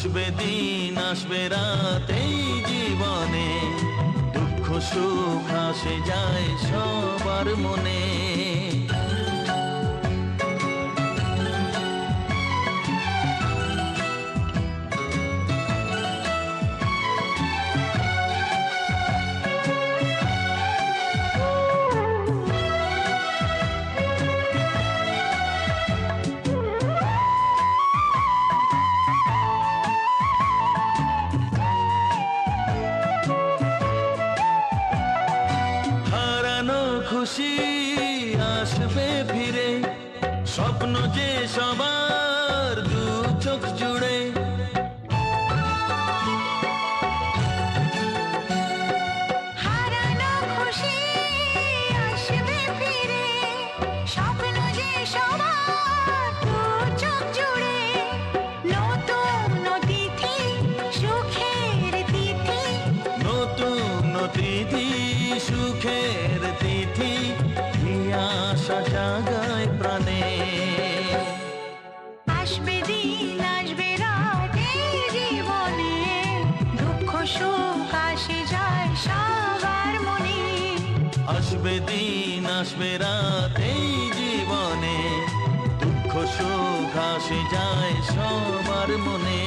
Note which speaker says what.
Speaker 1: আসবে দিন আসবে রাত এই জীবনে, দুঃখ সুখ আসে যায় সবার মনে। খুশি আসবে ফিরে, স্বপ্ন যে সবার দু চোখ জুড়ে।
Speaker 2: হারানো খুশি আসবে ফিরে, স্বপ্ন যে সবার দু চোখ জুড়ে। নতুন অতিথি সুখের তিথি,
Speaker 1: নতুন তিথি সুখের তিথি, আশা জাগায় প্রাণে।
Speaker 2: আসবে দিন আসবে রাত এই জীবনে, দুঃখ সুখ আসে যায় সবার মনে।
Speaker 1: আসবে দিন আসবে রাত এই জীবনে, দুঃখ সুখ আসে যায় সবার মনে।